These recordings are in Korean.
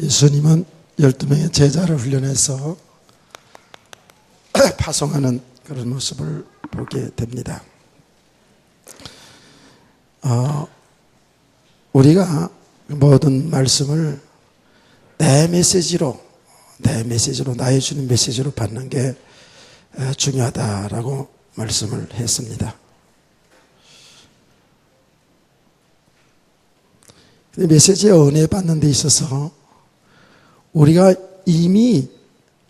예수님은 12명의 제자를 훈련해서 파송하는 그런 모습을 보게 됩니다. 우리가 모든 말씀을 내 메시지로 나의 주님 메시지로 받는 게 중요하다라고 말씀을 했습니다. 메시지의 은혜 받는 데 있어서 우리가 이미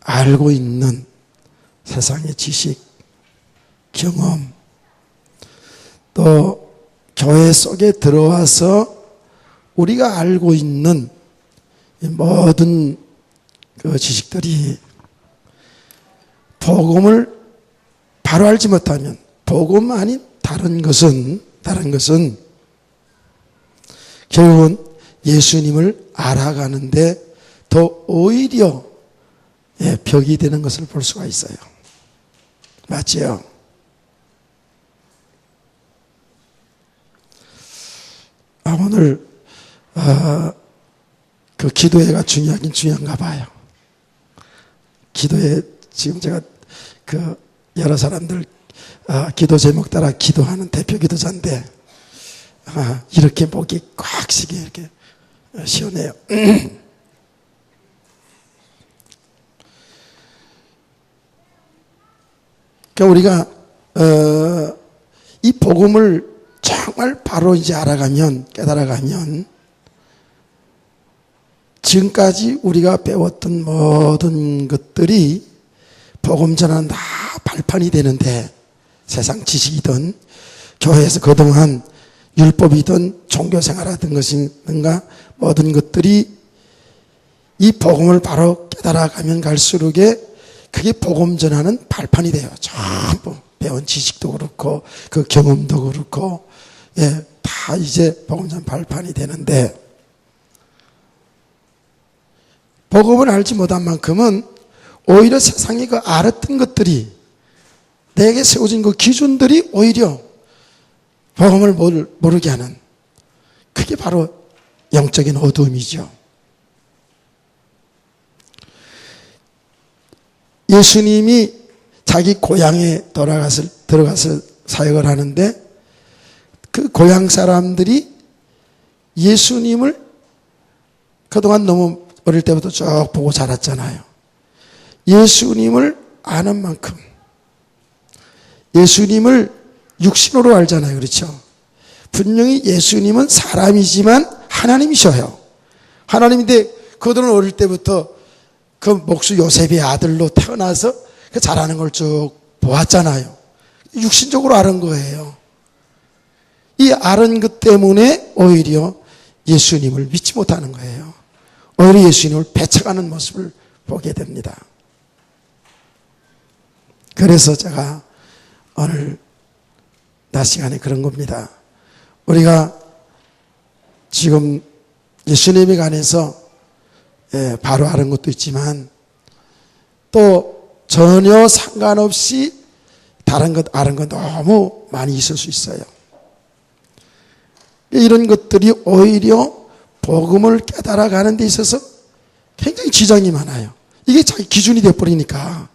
알고 있는 세상의 지식, 경험, 또 교회 속에 들어와서 우리가 알고 있는 모든 그 지식들이 복음을 바로 알지 못하면, 복음 아닌 다른 것은 결국은 예수님을 알아가는데 더 오히려 벽이 되는 것을 볼 수가 있어요. 맞지요? 오늘 그 기도회가 중요하긴 중요한가 봐요. 기도회 지금 제가 그 여러 사람들 기도 제목 따라 기도하는 대표 기도자인데 이렇게 목이 꽉 쉬게 이렇게 시원해요. 그러니까 우리가 이 복음을 정말 바로 이제 알아가면, 깨달아가면 지금까지 우리가 배웠던 모든 것들이 복음 전하는 다 발판이 되는데, 세상 지식이든 교회에서 그동안 율법이든 종교생활하던 것인가 모든 것들이 이 복음을 바로 깨달아가면 갈수록에 그게 복음 전하는 발판이 돼요. 전부 배운 지식도 그렇고 그 경험도 그렇고 다 이제 복음 전하는 발판이 되는데, 복음을 알지 못한 만큼은 오히려 세상에 그 알았던 것들이, 내게 세워진 그 기준들이 오히려 복음을 모르게 하는, 그게 바로 영적인 어두움이죠. 예수님이 자기 고향에 들어가서 사역을 하는데 그 고향 사람들이 예수님을 그동안 너무 어릴 때부터 쭉 보고 자랐잖아요. 예수님을 아는 만큼 예수님을 육신으로 알잖아요. 그렇죠? 분명히 예수님은 사람이지만 하나님이셔요. 하나님인데 그들은 어릴 때부터 그 목수 요셉의 아들로 태어나서 그 자라는 걸 쭉 보았잖아요. 육신적으로 아는 거예요. 이 아는 것 때문에 오히려 예수님을 믿지 못하는 거예요. 오히려 예수님을 배척하는 모습을 보게 됩니다. 그래서 제가 오늘 낮 시간에 그런 겁니다. 우리가 지금 예수님에 관해서 바로 아는 것도 있지만 또 전혀 상관없이 다른 것 아는 것 너무 많이 있을 수 있어요. 이런 것들이 오히려 복음을 깨달아가는 데 있어서 굉장히 지장이 많아요. 이게 자기 기준이 되어버리니까.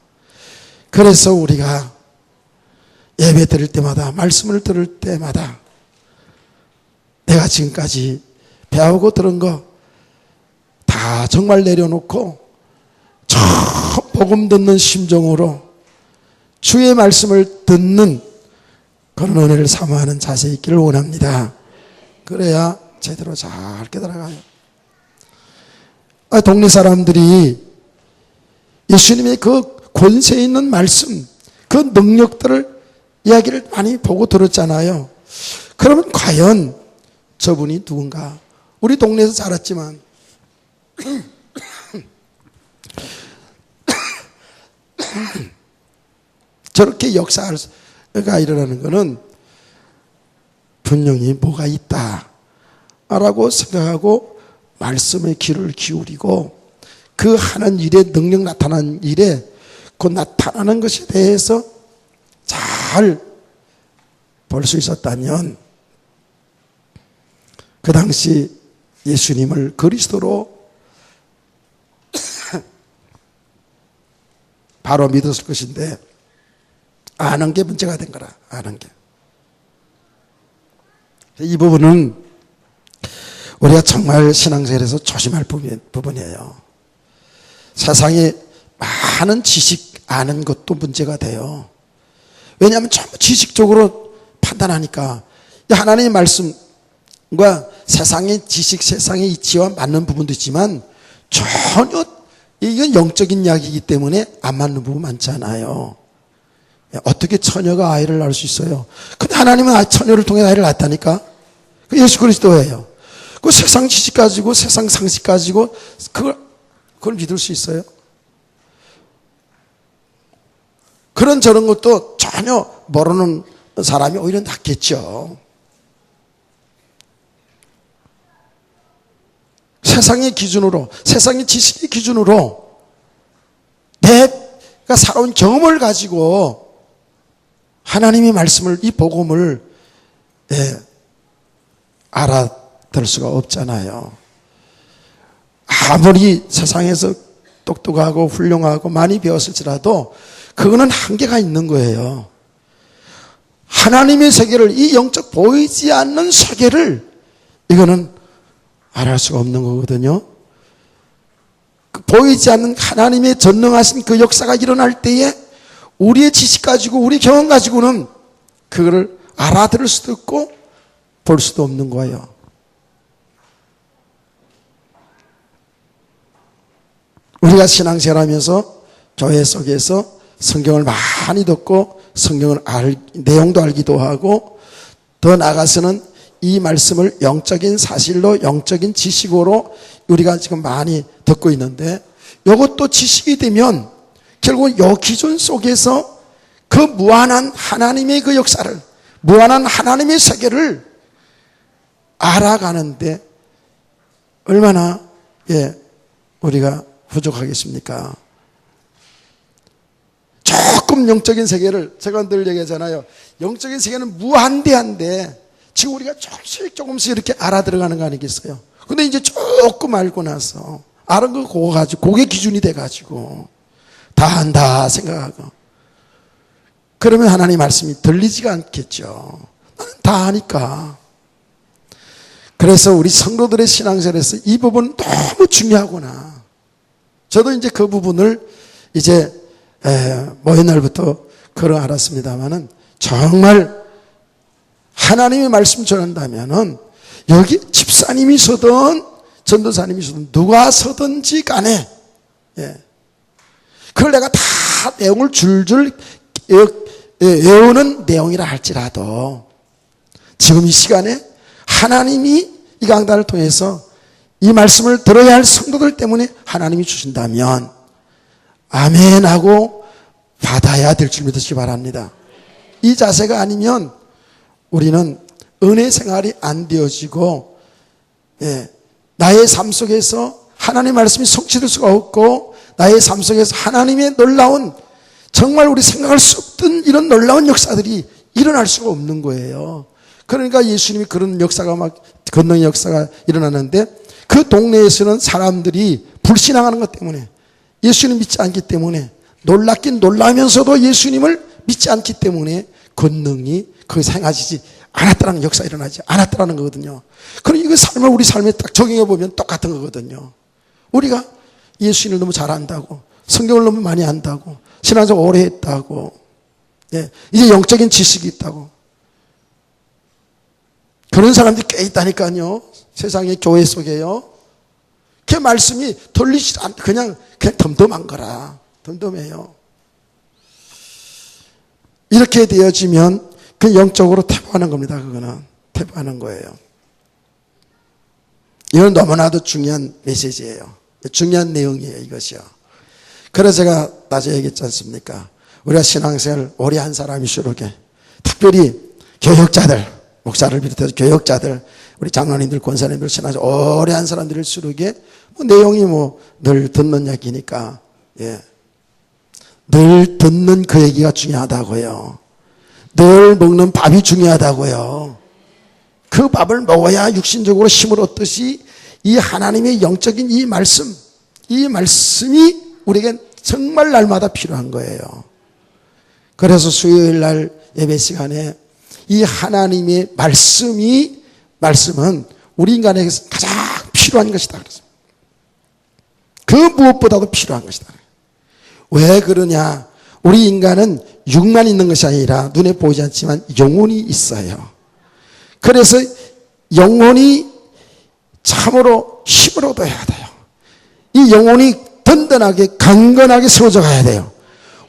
그래서 우리가 예배 드릴 때마다, 말씀을 들을 때마다 내가 지금까지 배우고 들은 거 다 정말 내려놓고 처음 복음 듣는 심정으로 주의 말씀을 듣는 그런 은혜를 사모하는 자세에 있기를 원합니다. 그래야 제대로 잘 깨달아가요. 동네 사람들이 예수님의 그 권세 있는 말씀, 그 능력들을 이야기를 많이 보고 들었잖아요. 그러면 과연 저분이 누군가? 우리 동네에서 자랐지만 저렇게 역사가 일어나는 것은 분명히 뭐가 있다라고 생각하고 말씀에 귀를 기울이고 그 하는 일에, 능력 나타나는 일에 그 나타나는 것에 대해서 잘 볼 수 있었다면 그 당시 예수님을 그리스도로 바로 믿었을 것인데 아는 게 문제가 된 거라. 아는 게. 이 부분은 우리가 정말 신앙생활에서 조심할 부분이에요. 세상에 많은 지식 아는 것도 문제가 돼요. 왜냐하면 전부 지식적으로 판단하니까 하나님의 말씀과 세상의 지식, 세상의 이치와 맞는 부분도 있지만 전혀 이건 영적인 이야기이기 때문에 안 맞는 부분 많잖아요. 어떻게 처녀가 아이를 낳을 수 있어요? 근데 하나님은 처녀를 통해 아이를 낳았다니까? 그 예수 그리스도예요. 그 세상 지식 가지고 세상 상식 가지고 그걸 믿을 수 있어요? 그런 저런 것도 전혀 모르는 사람이 오히려 낫겠죠. 세상의 기준으로, 세상의 지식의 기준으로 내가 살아온 경험을 가지고 하나님의 말씀을, 이 복음을 알아들 수가 없잖아요. 아무리 세상에서 똑똑하고 훌륭하고 많이 배웠을지라도 그거는 한계가 있는 거예요. 하나님의 세계를, 이 영적 보이지 않는 세계를 이거는 알아할 수가 없는 거거든요. 보이지 않는 하나님의 전능하신 그 역사가 일어날 때에 우리의 지식 가지고 우리 경험 가지고는 그거를 알아들을 수도 없고 볼 수도 없는 거예요. 우리가 신앙생활하면서 교회 속에서 성경을 많이 듣고 성경을 내용도 알기도 하고 더 나아가서는 이 말씀을 영적인 사실로 영적인 지식으로 우리가 지금 많이 듣고 있는데 이것도 지식이 되면 결국 이 기준 속에서 그 무한한 하나님의 그 역사를, 무한한 하나님의 세계를 알아가는데 얼마나 우리가 부족하겠습니까? 조금 영적인 세계를, 제가 늘 얘기하잖아요. 영적인 세계는 무한대한데 지금 우리가 조금씩 이렇게 알아들어가는 거 아니겠어요? 근데 이제 조금 알고 나서 아는 거 그거 가지고 그게 기준이 돼가지고 다 안다 생각하고 그러면 하나님 말씀이 들리지가 않겠죠. 나는 다 아니까. 그래서 우리 성도들의 신앙생활에서 이 부분 너무 중요하구나. 저도 이제 그 부분을 이제 모인 날부터 그걸 알았습니다만은 정말 하나님의 말씀 전한다면은 여기 집사님이서든 전도사님이서든 누가 서든지 간에 그걸 내가 다 내용을 줄줄 외우는 내용이라 할지라도 지금 이 시간에 하나님이 이 강단을 통해서 이 말씀을 들어야 할 성도들 때문에 하나님이 주신다면 아멘 하고 받아야 될 줄 믿으시기 바랍니다. 이 자세가 아니면 우리는 은혜 생활이 안 되어지고 나의 삶 속에서 하나님의 말씀이 성취될 수가 없고 나의 삶 속에서 하나님의 놀라운 정말 우리 생각할 수 없던 이런 놀라운 역사들이 일어날 수가 없는 거예요. 그러니까 예수님이 그런 역사가 막 권능의 역사가 일어나는데 그 동네에서는 사람들이 불신앙하는 것 때문에 예수님 믿지 않기 때문에 놀랍긴 놀라면서도 예수님을 믿지 않기 때문에 권능이 거기서 행하지 않았다는 역사가 일어나지 않았다는 거거든요. 그럼 이거 삶을 우리 삶에 딱 적용해 보면 똑같은 거거든요. 우리가 예수님을 너무 잘 안다고 성경을 너무 많이 안다고 신앙생활 오래 했다고 이제 영적인 지식이 있다고 그런 사람들이 꽤 있다니까요. 세상의 교회 속에요. 그 말씀이 들리지 않 그냥 덤덤한 거라. 덤덤해요. 이렇게 되어지면 그 영적으로 퇴보하는 겁니다. 그거는 퇴보하는 거예요. 이건 너무나도 중요한 메시지예요. 중요한 내용이에요. 이것이요. 그래서 제가 낮에 얘기했지 않습니까? 우리가 신앙생활 오래 한 사람일수록 특별히 교역자들, 목사를 비롯해서 교역자들, 우리 장로님들, 권사님들, 신앙생활 오래 한 사람들일수록 내용이 늘 듣는 얘기니까 늘 듣는 그 얘기가 중요하다고요. 늘 먹는 밥이 중요하다고요. 그 밥을 먹어야 육신적으로 힘을 얻듯이 이 하나님의 영적인 이 말씀이 우리에게 정말 날마다 필요한 거예요. 그래서 수요일 날 예배 시간에 이 하나님의 말씀은 우리 인간에게 가장 필요한 것이다. 그 무엇보다도 필요한 것이다. 왜 그러냐? 우리 인간은 육만 있는 것이 아니라 눈에 보이지 않지만 영혼이 있어요. 그래서 영혼이 참으로 힘을 얻어야 돼요. 이 영혼이 든든하게 강건하게 세워져 가야 돼요.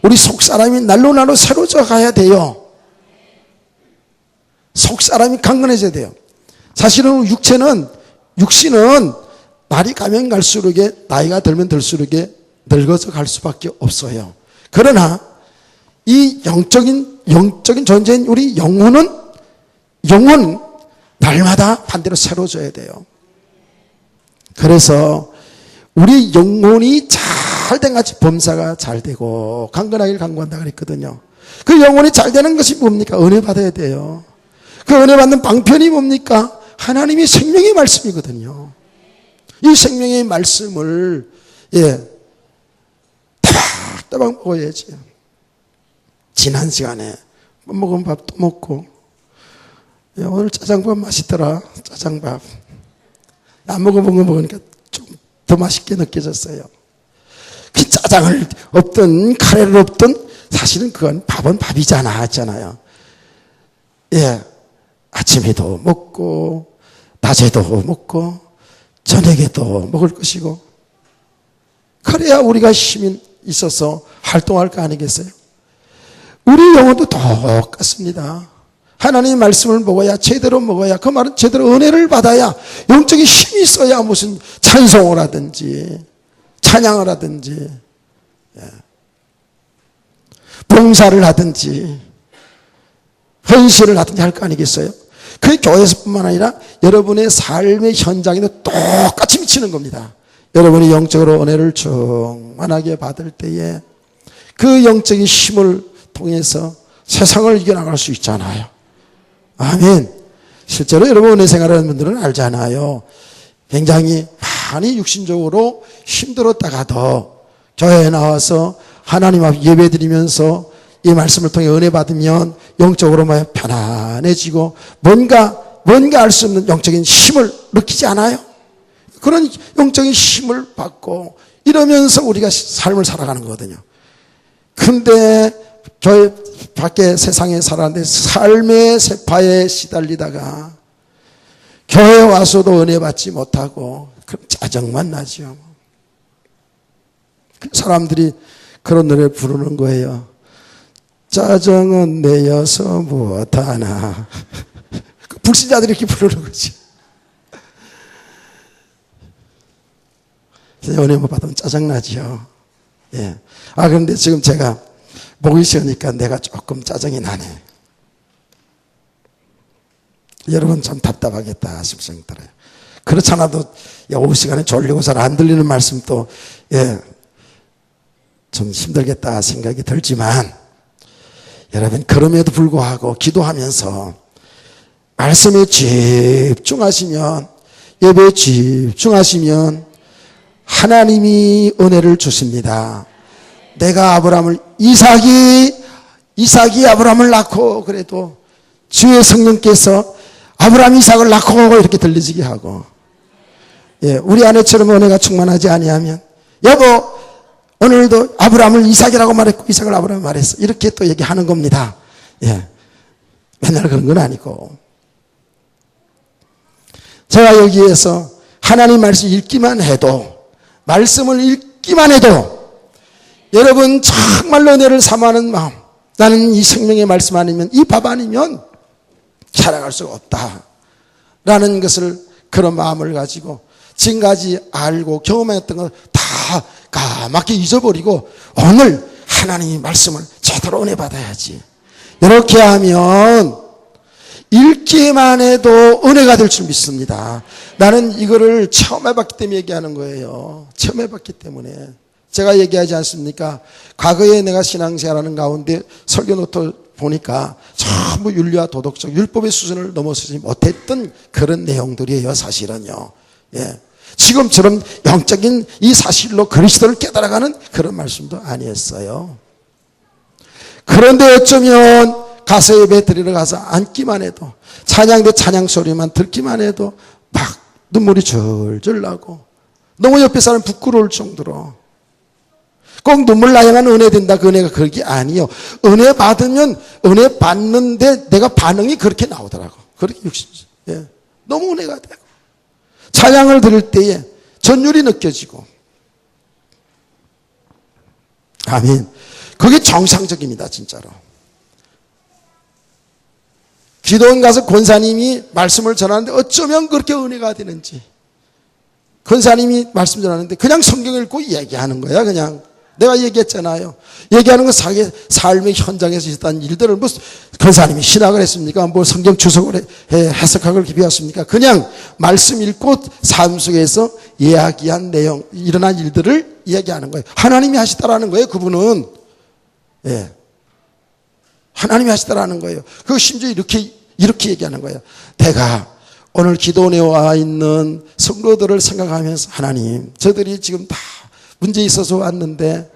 우리 속사람이 날로 날로 새로져 가야 돼요. 속사람이 강건해져야 돼요. 사실은 육신은 날이 가면 갈수록 나이가 들면 들수록 늙어서 갈 수밖에 없어요. 그러나 이 영적인 존재인 우리 영혼은 날마다 반대로 새로워져야 돼요. 그래서 우리 영혼이 잘된 같이 범사가 잘 되고 강건하기를 강구한다 그랬거든요. 그 영혼이 잘 되는 것이 뭡니까? 은혜 받아야 돼요. 그 은혜 받는 방편이 뭡니까? 하나님의 생명의 말씀이거든요. 이 생명의 말씀을 따박따박 먹어야지. 지난 시간에 먹은 밥 또 먹고 오늘 짜장밥 맛있더라. 짜장밥 안 먹어본 거 먹으니까 좀 더 맛있게 느껴졌어요. 그 짜장을 없든 카레를 없든 사실은 그건 밥은 밥이잖아 했잖아요. 아침에도 먹고 낮에도 먹고 저녁에도 먹을 것이고 그래야 우리가 힘이 있어서 활동할 거 아니겠어요? 우리 영혼도 똑같습니다. 하나님의 말씀을 먹어야 제대로 먹어야 그 말은 제대로 은혜를 받아야 영적인 힘이 있어야 무슨 찬송을 하든지 찬양을 하든지 봉사를 하든지 헌신을 하든지 할 거 아니겠어요? 그 교회에서뿐만 아니라 여러분의 삶의 현장에도 똑같이 미치는 겁니다. 여러분이 영적으로 은혜를 충만하게 받을 때에 그 영적인 힘을 통해서 세상을 이겨나갈 수 있잖아요. 아멘. 실제로 여러분 은혜 생활하는 분들은 알잖아요. 굉장히 많이 육신적으로 힘들었다가도 교회에 나와서 하나님 앞 예배드리면서 이 말씀을 통해 은혜 받으면 영적으로 편안해지고 뭔가 알 수 없는 영적인 힘을 느끼지 않아요? 그런 영적인 힘을 받고 이러면서 우리가 삶을 살아가는 거거든요. 근데 교회 밖에 세상에 살았는데 삶의 세파에 시달리다가 교회에 와서도 은혜 받지 못하고 그럼 짜증만 나죠. 사람들이 그런 노래를 부르는 거예요. 짜증은 내어서 무엇하나. 불신자들이 이렇게 부르는 거지. 은혜 못 받으면 짜증나죠. 그런데 지금 제가 목이 쉬우니까 내가 조금 짜증이 나네. 여러분 참 답답하겠다 싶은 생각이 들어요. 그렇잖아도 오후 시간에 졸리고 잘 안 들리는 말씀도 좀 힘들겠다 생각이 들지만 여러분 그럼에도 불구하고 기도하면서 말씀에 집중하시면 예배에 집중하시면 하나님이 은혜를 주십니다. 내가 아브라함을 이삭이 아브라함을 낳고 그래도 주의 성령께서 아브라함 이삭을 낳고 이렇게 들리지게 하고 우리 아내처럼 은혜가 충만하지 아니하면 여보 오늘도 아브라함을 이삭이라고 말했고 이삭을 아브라함 말했어 이렇게 또 얘기하는 겁니다. 맨날 그런 건 아니고 제가 여기에서 하나님 말씀 말씀을 읽기만 해도 여러분 정말로 은혜를 사모하는 마음 나는 이 생명의 말씀 아니면 이 밥 아니면 살아갈 수가 없다 라는 것을 그런 마음을 가지고 지금까지 알고 경험했던 걸 다 까맣게 잊어버리고 오늘 하나님의 말씀을 제대로 은혜 받아야지. 이렇게 하면 읽기만 해도 은혜가 될 줄 믿습니다. 나는 이거를 처음 해봤기 때문에 얘기하는 거예요. 처음 해봤기 때문에. 제가 얘기하지 않습니까? 과거에 내가 신앙생활하는 가운데 설교 노트 보니까 전부 윤리와 도덕적 율법의 수준을 넘어서지 못했던 그런 내용들이에요, 사실은요. 지금처럼 영적인 이 사실로 그리스도를 깨달아가는 그런 말씀도 아니었어요. 그런데 어쩌면 가서 예배 드리러 가서 앉기만 해도, 찬양대 찬양 소리만 듣기만 해도 막 눈물이 절절 나고 너무 옆에 사람 부끄러울 정도로, 꼭 눈물 나야만 은혜 된다, 그 은혜가 그게 아니요. 은혜 받으면 은혜 받는데 내가 반응이 그렇게 나오더라고. 그렇게 예. 너무 은혜가 되고 찬양을 들을 때에 전율이 느껴지고, 아멘. 그게 정상적입니다, 진짜로. 기도원 가서 권사님이 말씀을 전하는데 어쩌면 그렇게 은혜가 되는지. 권사님이 말씀 전하는데 그냥 성경 읽고 얘기하는 거야. 그냥 내가 얘기했잖아요. 얘기하는 건 삶의 현장에서 있었던 일들을 뭐 권사님이 신학을 했습니까? 뭐 성경 주석을 해석학을 배웠습니까? 그냥 말씀 읽고 삶 속에서 이야기한 내용, 일어난 일들을 이야기하는 거예요. 하나님이 하시다라는 거예요. 그분은. 예. 하나님이 하시다라는 거예요. 그 심지어 이렇게 얘기하는 거예요. 내가 오늘 기도원에 와 있는 성도들을 생각하면서, 하나님, 저들이 지금 다 문제 있어서 왔는데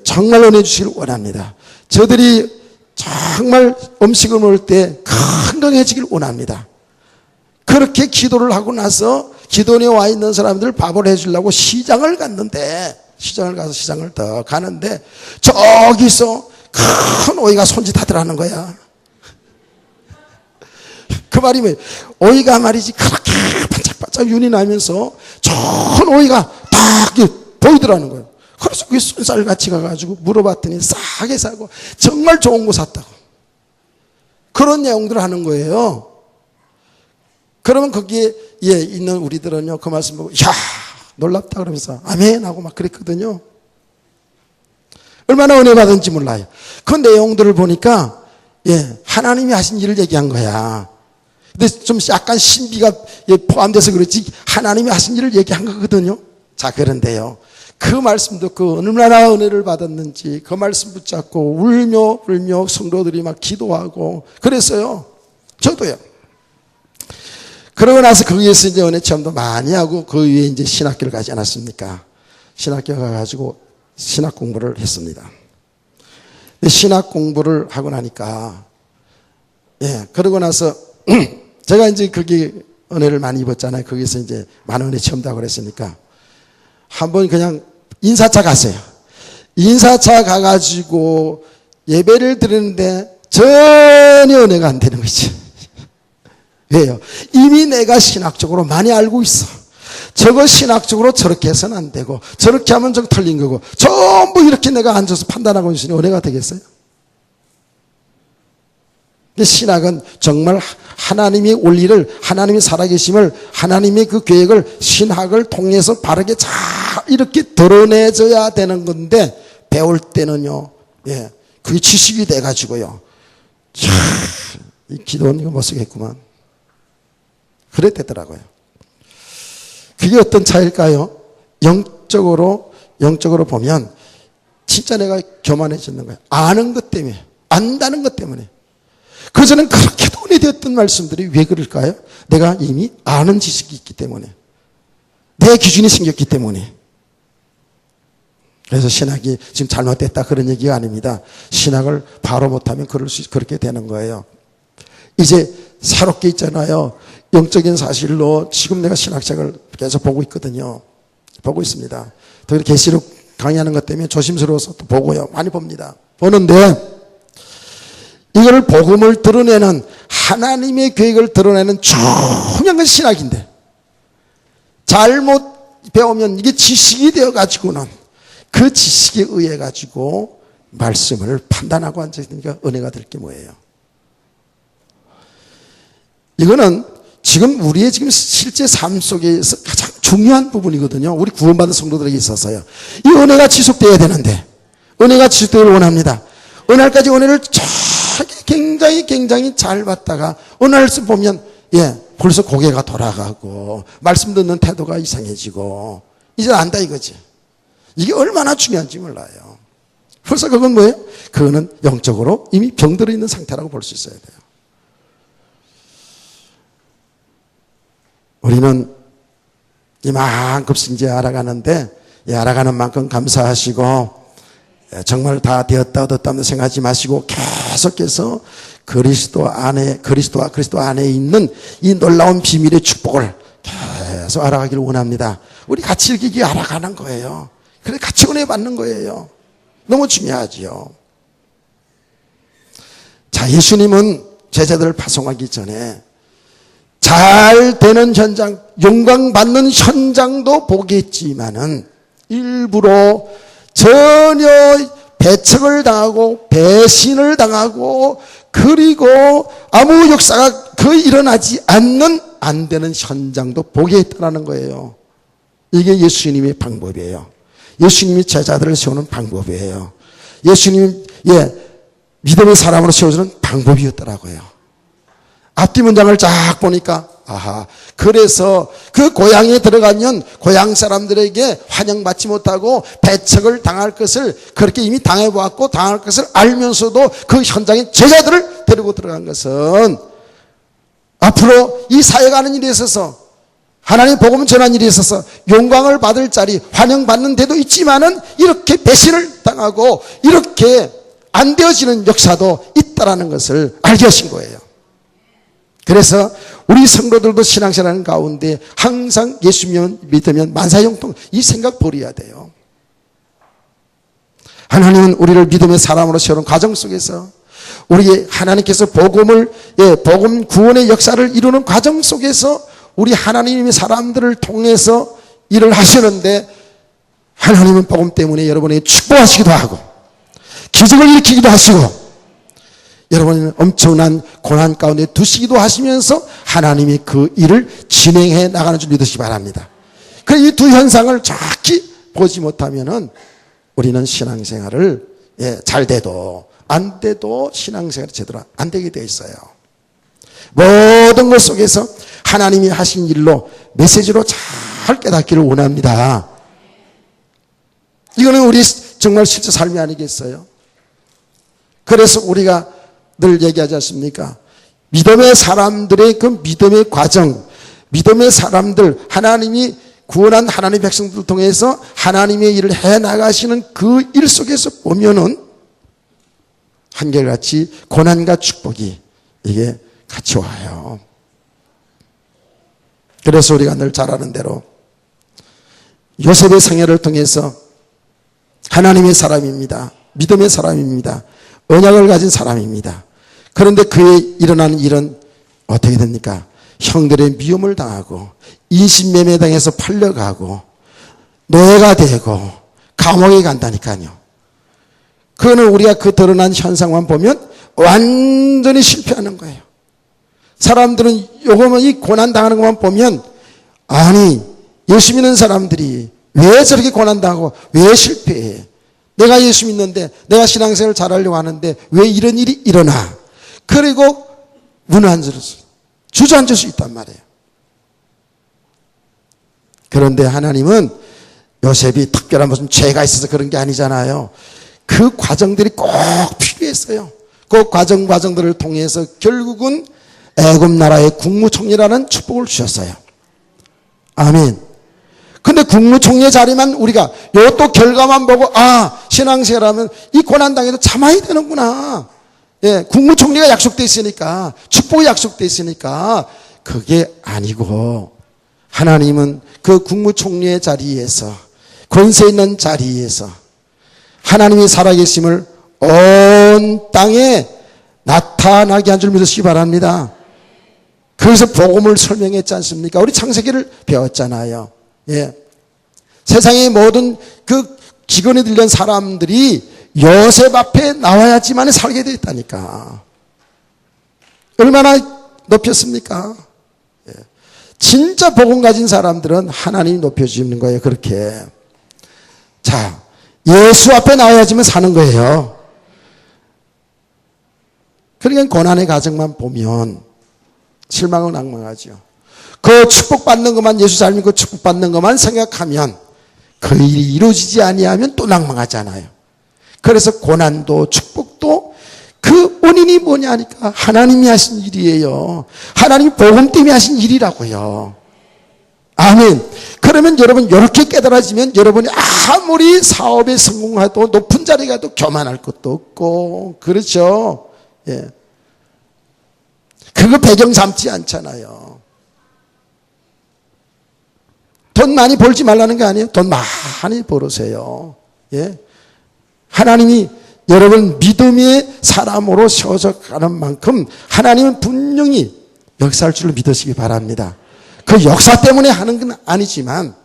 정말 은혜 주시길 원합니다. 저들이 정말 음식을 먹을 때 건강해지길 원합니다. 그렇게 기도를 하고 나서 기도원에 와 있는 사람들 밥을 해주려고 시장을 갔는데, 시장을 가서 시장을 더 가는데 저기서 큰 오이가 손짓하더라는 거야. 그 말이 뭐예요? 오이가 말이지 그렇게 반짝반짝 윤이 나면서 큰 오이가 딱 보이더라는 거예요. 그래서 그게 쏜살같이 가가지고 물어봤더니 싸게 사고 정말 좋은 거 샀다고. 그런 내용들을 하는 거예요. 그러면 거기에 있는 우리들은요, 그 말씀 보고 야 놀랍다 그러면서 아멘 하고 막 그랬거든요. 얼마나 은혜 받은지 몰라요. 그 내용들을 보니까 하나님이 하신 일을 얘기한 거야. 근데 좀 약간 신비가 포함돼서 그렇지 하나님이 하신 일을 얘기한 거거든요. 자, 그런데요, 그 말씀 듣고 얼마나 은혜를 받았는지 그 말씀 붙잡고 울며 성도들이 막 기도하고 그랬어요. 저도요. 그러고 나서 거기에서 이제 은혜 체험도 많이 하고 그 위에 이제 신학교를 가지 않았습니까? 신학교 가가지고 신학 공부를 했습니다. 근데 신학 공부를 하고 나니까, 그러고 나서 제가 이제 거기 은혜를 많이 입었잖아요. 거기서 이제 많은 은혜 체험도 하고 그랬으니까 한번 그냥 인사차 갔어요. 인사차 가가지고 예배를 드리는데 전혀 은혜가 안 되는 거지. 왜요? 이미 내가 신학적으로 많이 알고 있어. 저거 신학적으로 저렇게 해서는 안 되고 저렇게 하면 저거 틀린 거고 전부 이렇게 내가 앉아서 판단하고 있으니 은혜가 되겠어요? 신학은 정말 하나님의 원리를, 하나님의 살아계심을, 하나님의 그 계획을 신학을 통해서 바르게 잘 이렇게 드러내줘야 되는 건데, 배울 때는요, 그게 지식이 돼가지고요, 이 기도는 이거 못 쓰겠구만. 그랬대더라고요. 그게 어떤 차이일까요? 영적으로 보면 진짜 내가 교만해지는 거예요. 아는 것 때문에, 안다는 것 때문에. 그전엔 그렇게도 은혜되었던 말씀들이 왜 그럴까요? 내가 이미 아는 지식이 있기 때문에, 내 기준이 생겼기 때문에. 그래서 신학이 지금 잘못됐다 그런 얘기가 아닙니다. 신학을 바로 못하면 그렇게 되는 거예요. 이제 새롭게 있잖아요. 영적인 사실로 지금 내가 신학책을 계속 보고 있거든요. 보고 있습니다. 특히 계시록 강의하는 것 때문에 조심스러워서 또 보고요. 많이 봅니다. 보는데 이걸 복음을 드러내는, 하나님의 계획을 드러내는 중요한 신학인데 잘못 배우면 이게 지식이 되어가지고는 그 지식에 의해 가지고 말씀을 판단하고 앉아있으니까 은혜가 될 게 뭐예요? 이거는 지금 우리의 지금 실제 삶 속에서 가장 중요한 부분이거든요. 우리 구원받은 성도들에게 있어서요. 이 은혜가 지속되어야 되는데, 은혜가 지속되기를 원합니다. 은혜까지 은혜를 굉장히 잘 받다가 어느 날 보면 벌써 고개가 돌아가고 말씀 듣는 태도가 이상해지고 이제 안다 이거지. 이게 얼마나 중요한지 몰라요. 벌써 그건 뭐예요? 그거는 영적으로 이미 병들어 있는 상태라고 볼 수 있어야 돼요. 우리는 이만큼씩 이제 알아가는데, 알아가는 만큼 감사하시고, 정말 다 되었다 얻었다 생각하지 마시고 계속해서 그리스도와 그리스도 안에 있는 이 놀라운 비밀의 축복을 계속 알아가기를 원합니다. 우리 같이 이렇게 알아가는 거예요. 그래 같이 은혜 받는 거예요. 너무 중요하지요. 자, 예수님은 제자들을 파송하기 전에 잘 되는 현장, 영광 받는 현장도 보겠지만은 일부러 전혀 배척을 당하고 배신을 당하고 그리고 아무 역사가 거의 일어나지 않는 안 되는 현장도 보겠다라는 거예요. 이게 예수님의 방법이에요. 예수님이 제자들을 세우는 방법이에요. 예수님이 믿음의 사람으로 세워주는 방법이었더라고요. 앞뒤 문장을 쫙 보니까 그래서 그 고향에 들어가면 고향 사람들에게 환영받지 못하고 배척을 당할 것을 그렇게 이미 당해보았고 당할 것을 알면서도 그 현장에 제자들을 데리고 들어간 것은 앞으로 이 사회가 하는 일에 있어서 하나님의 복음을 전하는 일에 있어서 영광을 받을 자리, 환영받는 데도 있지만은 이렇게 배신을 당하고 이렇게 안 되어지는 역사도 있다라는 것을 알게 하신 거예요. 그래서 우리 성도들도 신앙생활하는 가운데 항상 예수 믿으면 만사형통 이 생각 버려야 돼요. 하나님은 우리를 믿음의 사람으로 세우는 과정 속에서 우리 하나님께서 복음 구원의 역사를 이루는 과정 속에서 우리 하나님의 사람들을 통해서 일을 하시는데 하나님은 복음 때문에 여러분에게 축복하시기도 하고 기적을 일으키기도 하시고 여러분은 엄청난 고난 가운데 두시기도 하시면서 하나님이 그 일을 진행해 나가는 줄 믿으시기 바랍니다. 그래서 이 두 현상을 정확히 보지 못하면은 우리는 신앙생활을 잘 돼도 안 돼도 신앙생활이 제대로 안 되게 돼 있어요. 모든 것 속에서 하나님이 하신 일로 메시지로 잘 깨닫기를 원합니다. 이거는 우리 정말 실제 삶이 아니겠어요? 그래서 우리가 늘 얘기하지 않습니까? 믿음의 사람들의 그 믿음의 과정, 믿음의 사람들, 하나님이 구원한 하나님의 백성들을 통해서 하나님의 일을 해 나가시는 그 일 속에서 보면은 한결같이 고난과 축복이 이게 같이 와요. 그래서 우리가 늘 잘 아는 대로 요셉의 생애를 통해서 하나님의 사람입니다. 믿음의 사람입니다. 언약을 가진 사람입니다. 그런데 그에 일어나는 일은 어떻게 됩니까? 형들의 미움을 당하고 인신매매 당해서 팔려가고 노예가 되고 감옥에 간다니까요. 그거는 우리가 그 드러난 현상만 보면 완전히 실패하는 거예요. 사람들은 요거만 이 고난 당하는 것만 보면 아니 예수 믿는 사람들이 왜 저렇게 고난 당하고 왜 실패해? 내가 예수 믿는데 내가 신앙생활을 잘하려고 하는데 왜 이런 일이 일어나? 그리고 무너앉을 수 주저앉을 수 있단 말이에요. 그런데 하나님은 요셉이 특별한 무슨 죄가 있어서 그런 게 아니잖아요. 그 과정들이 꼭 필요했어요. 그 과정들을 통해서 결국은 애굽 나라의 국무총리라는 축복을 주셨어요. 아멘. 근데 국무총리의 자리만 우리가 요것도 결과만 보고 신앙생활하면 이 고난당해도 참아야 되는구나. 국무총리가 약속돼 있으니까 축복이 약속돼 있으니까 그게 아니고 하나님은 그 국무총리의 자리에서 권세 있는 자리에서 하나님이 살아계심을 온 땅에 나타나게 한 줄 믿으시기 바랍니다. 그래서 복음을 설명했지 않습니까? 우리 창세기를 배웠잖아요. 세상의 모든 그 기근에 들린 사람들이 요셉 앞에 나와야지만 살게 되어 있다니까. 얼마나 높였습니까? 진짜 복음 가진 사람들은 하나님이 높여주는 거예요. 그렇게. 자, 예수 앞에 나와야지만 사는 거예요. 그러니까 고난의 과정만 보면 실망은 낭망하죠. 그 축복받는 것만 예수 잘 믿고 축복받는 것만 생각하면 그 일이 이루어지지 아니하면 또 낭망하잖아요. 그래서 고난도 축복도 그 원인이 뭐냐니까 하나님이 하신 일이에요. 하나님이 복음 때문에 하신 일이라고요. 아멘. 그러면 여러분 이렇게 깨달아지면 여러분이 아무리 사업에 성공해도 높은 자리에 가도 교만할 것도 없고, 그렇죠? 예. 그거 배경 삼지 않잖아요. 돈 많이 벌지 말라는 게 아니에요. 돈 많이 벌으세요. 예. 하나님이 여러분 믿음의 사람으로 세워져 가는 만큼 하나님은 분명히 역사할 줄을 믿으시기 바랍니다. 그 역사 때문에 하는 건 아니지만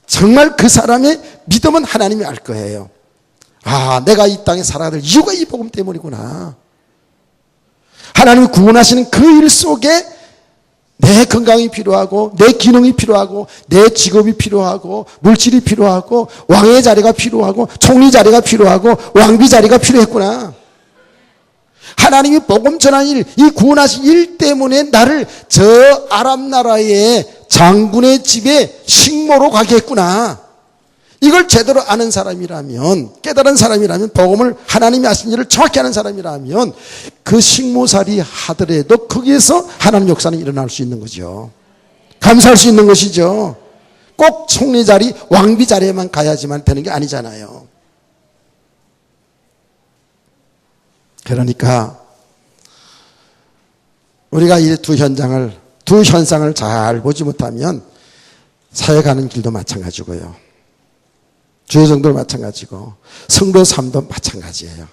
정말 그 사람의 믿음은 하나님이 알 거예요. 아, 내가 이 땅에 살아야 될 이유가 이 복음 때문이구나. 하나님이 구원하시는 그 일 속에 내 건강이 필요하고, 내 기능이 필요하고, 내 직업이 필요하고, 물질이 필요하고, 왕의 자리가 필요하고, 총리 자리가 필요하고, 왕비 자리가 필요했구나. 하나님이 복음 전하는 일, 이 구원하신 일 때문에 나를 저 아랍 나라의 장군의 집에 식모로 가게 했구나. 이걸 제대로 아는 사람이라면, 깨달은 사람이라면, 복음을 하나님이 하신 일을 정확히 아는 사람이라면 그 식모살이 하더라도 거기에서 하나님 역사는 일어날 수 있는 거죠. 감사할 수 있는 것이죠. 꼭 총리 자리, 왕비 자리에만 가야지만 되는 게 아니잖아요. 그러니까 우리가 이 두 현상을 잘 보지 못하면 사회 가는 길도 마찬가지고요. 주의 정도도 마찬가지고 성도 삶도 마찬가지예요.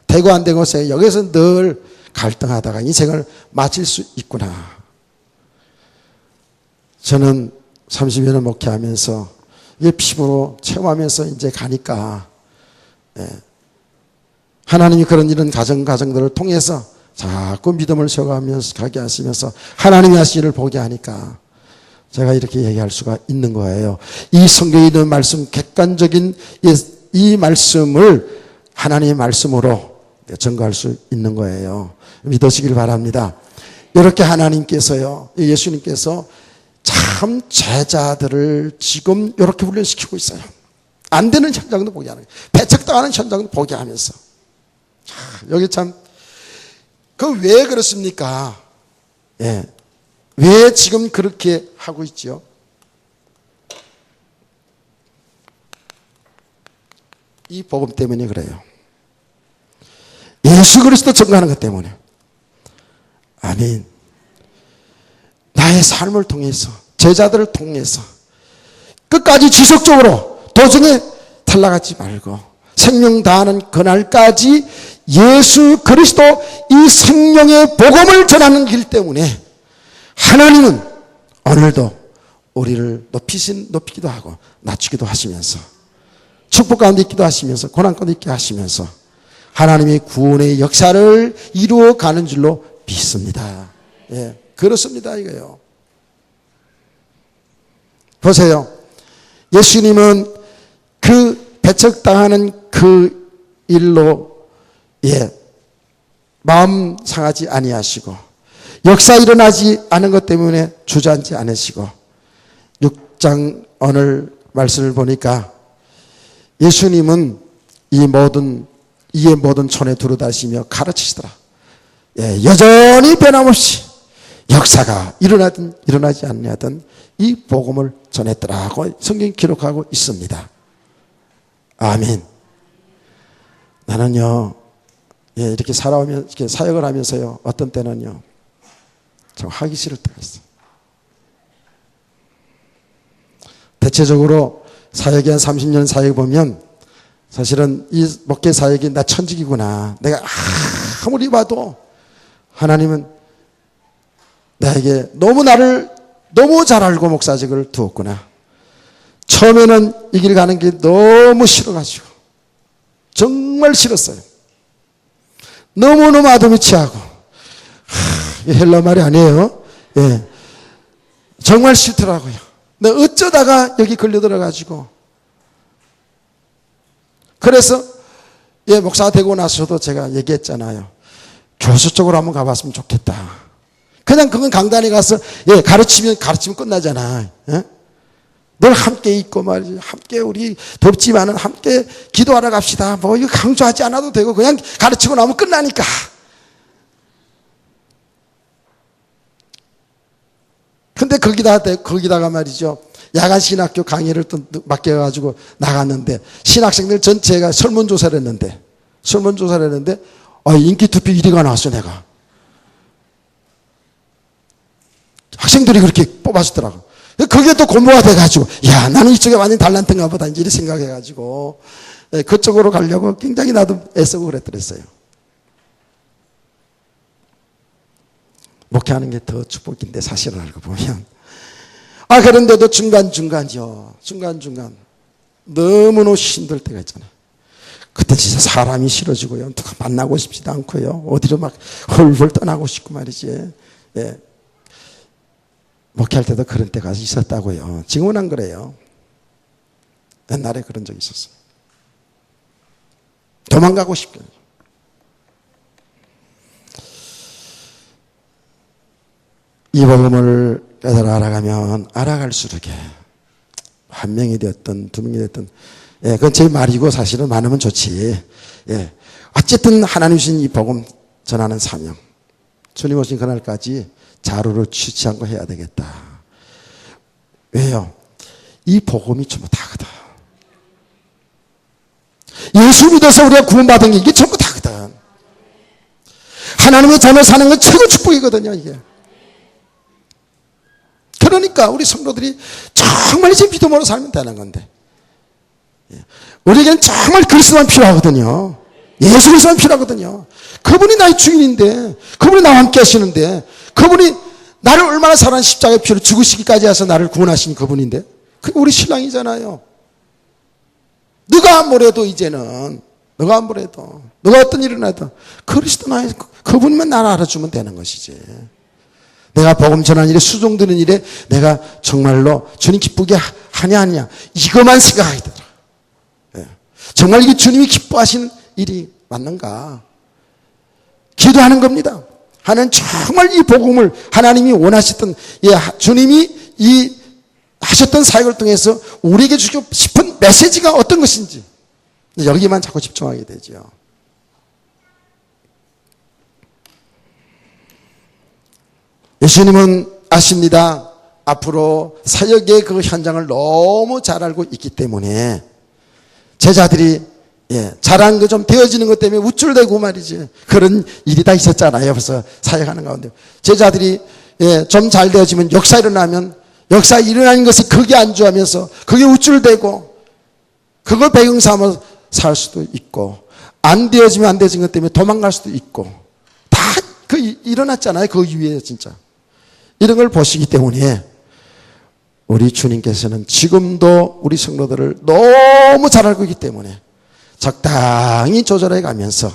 되고 안 되고 여기서 늘 갈등하다가 인생을 마칠 수 있구나. 저는 30여 년 목회하면서 이게 피부로 체험하면서 이제 가니까 하나님이 그런 이런 가정들을 통해서 자꾸 믿음을 세워가면서 가게 하시면서 하나님이 하신 일을 보게 하니까 제가 이렇게 얘기할 수가 있는 거예요. 이 성경에 있는 말씀, 객관적인 이 말씀을 하나님의 말씀으로 증거할 수 있는 거예요. 믿으시길 바랍니다. 이렇게 하나님께서요, 예수님께서 참 제자들을 지금 이렇게 훈련시키고 있어요. 안 되는 현장도 보게 하는 거예요. 배척당하는 현장도 보게 하면서. 여기 참, 왜 그렇습니까? 예. 왜 지금 그렇게 하고 있죠? 이 복음 때문에 그래요. 예수 그리스도 증거하는 것 때문에. 아멘. 나의 삶을 통해서, 제자들을 통해서 끝까지 지속적으로 도중에 탈락하지 말고 생명 다하는 그날까지 예수 그리스도 이 생명의 복음을 전하는 길 때문에 하나님은 오늘도 우리를 높이기도 하고 낮추기도 하시면서 축복 가운데 있기도 하시면서 고난 가운데 있게 하시면서 하나님의 구원의 역사를 이루어가는 줄로 믿습니다. 예, 그렇습니다 이거요. 보세요. 예수님은 그 배척당하는 그 일로 마음 상하지 아니하시고 역사 일어나지 않은 것 때문에 주저앉지 않으시고 6장 오늘 말씀을 보니까 예수님은 이의 모든 촌에 두루다니시며 가르치시더라. 예, 여전히 변함없이 역사가 일어나든 일어나지 않냐든 이 복음을 전했더라고 성경이 기록하고 있습니다. 아멘. 나는요, 이렇게 살아오면, 이렇게 사역을 하면서요, 어떤 때는요, 참 하기 싫을 때가 있어요. 대체적으로 사역이 한 30년 사역 보면 사실은 이 목회 사역이 나 천직이구나. 내가 아무리 봐도 하나님은 나에게 나를 너무 잘 알고 목사직을 두었구나. 처음에는 이 길 가는 게 너무 싫어가지고 정말 싫었어요. 너무너무 아도미치하고 헬라 말이 아니에요. 예, 정말 싫더라고요. 근데 어쩌다가 여기 걸려들어가지고 그래서 목사가 되고 나서도 제가 얘기했잖아요. 교수 쪽으로 한번 가봤으면 좋겠다. 그냥 그건 강단에 가서 가르치면 끝나잖아. 예? 늘 함께 있고 말이지. 함께 우리 덥지만은 함께 기도하러 갑시다. 뭐 이거 강조하지 않아도 되고 그냥 가르치고 나면 끝나니까. 근데 거기다가 말이죠. 야간 신학교 강의를 또 맡겨가지고 나갔는데 신학생들 전체가 설문조사를 했는데 인기 투표 1위가 나왔어 내가. 학생들이 그렇게 뽑아주더라고. 그게 또 공부가 돼가지고 야 나는 이쪽에 완전 달란트인가 보다 이제 이렇게 생각해가지고 그쪽으로 가려고 굉장히 나도 애쓰고 그랬더랬어요. 목회하는 게 더 축복인데 사실을 알고 보면 그런데도 중간중간 너무너무 힘들 때가 있잖아요. 그때 진짜 사람이 싫어지고요. 누가 만나고 싶지도 않고요. 어디로 막 헐헐 떠나고 싶고 말이지. 예. 목회할 때도 그런 때가 있었다고요. 지금은 안 그래요. 옛날에 그런 적이 있었어요. 도망가고 싶게. 이 복음을 깨달아 알아가면 알아갈수록 한 명이 되었든 두 명이 되었든 그건 제 말이고 사실은 많으면 좋지. 어쨌든 하나님 주신 이 복음 전하는 사명. 주님 오신 그날까지 자루를 취치 않고 해야 되겠다. 왜요? 이 복음이 전부 다거든. 예수 믿어서 우리가 구원받은 게 이게 전부 다거든. 하나님의 자녀 사는 건 최고 축복이거든요, 이게. 그러니까 우리 성도들이 정말 이제 믿음으로 살면 되는 건데. 우리에게는 정말 그리스도만 필요하거든요. 예수 그리스도만 필요하거든요. 그분이 나의 주인인데, 그분이 나와 함께 하시는데, 그분이 나를 얼마나 사랑하는 십자가의 피로 죽으시기까지 해서 나를 구원하신 그분인데, 그게 우리 신랑이잖아요. 누가 뭐래도 이제는, 누가 어떤 일을 해도 그리스도 나의 그분만 나를 알아주면 되는 것이지. 내가 복음 전하는 일에 수종드는 일에 내가 정말로 주님 기쁘게 하냐 안 하냐 이것만 생각하게 되더라. 정말 이게 주님이 기뻐하시는 일이 맞는가? 기도하는 겁니다. 하나님 정말 이 복음을 하나님이 원하셨던 주님이 이 하셨던 사역을 통해서 우리에게 주고 싶은 메시지가 어떤 것인지 여기만 자꾸 집중하게 되죠. 예수님은 아십니다. 앞으로 사역의 그 현장을 너무 잘 알고 있기 때문에 제자들이 잘한 거 좀 되어지는 것 때문에 우쭐대고 말이지. 그런 일이 다 있었잖아요. 벌써 사역하는 가운데. 제자들이 좀 잘 되어지면 역사 일어나면 역사 일어나는 것에 거기에 안주하면서 거기에 우쭐대고 그걸 배경 삼아서 살 수도 있고 안 되어지면 안 되어진 것 때문에 도망갈 수도 있고 다 일어났잖아요. 그 위에 진짜. 이런 걸 보시기 때문에 우리 주님께서는 지금도 우리 성도들을 너무 잘 알고 있기 때문에 적당히 조절해 가면서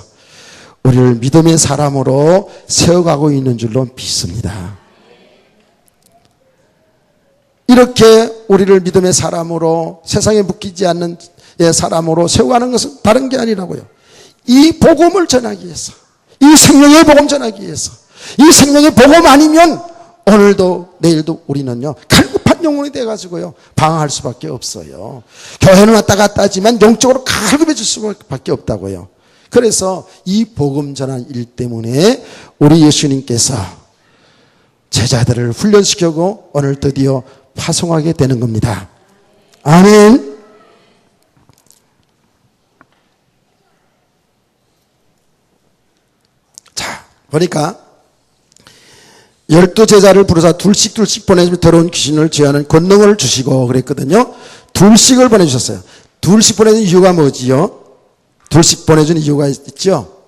우리를 믿음의 사람으로 세워가고 있는 줄로 믿습니다. 이렇게 우리를 믿음의 사람으로 세상에 묶이지 않는 사람으로 세워가는 것은 다른 게 아니라고요. 이 복음을 전하기 위해서, 이 생명의 복음 전하기 위해서, 이 생명의 복음 아니면 오늘도 내일도 우리는요 갈급한 영혼이 돼가지고요 방황할 수밖에 없어요. 교회는 왔다 갔다 하지만 영적으로 갈급해질 수밖에 없다고요. 그래서 이 복음 전한 일 때문에 우리 예수님께서 제자들을 훈련시키고 오늘 드디어 파송하게 되는 겁니다. 아멘. 자, 보니까 12제자를 부르사 둘씩 보내주면 더러운 귀신을 제하는 권능을 주시고 그랬거든요. 둘씩을 보내주셨어요. 둘씩 보내준 이유가 뭐지요? 둘씩 보내준 이유가 있죠.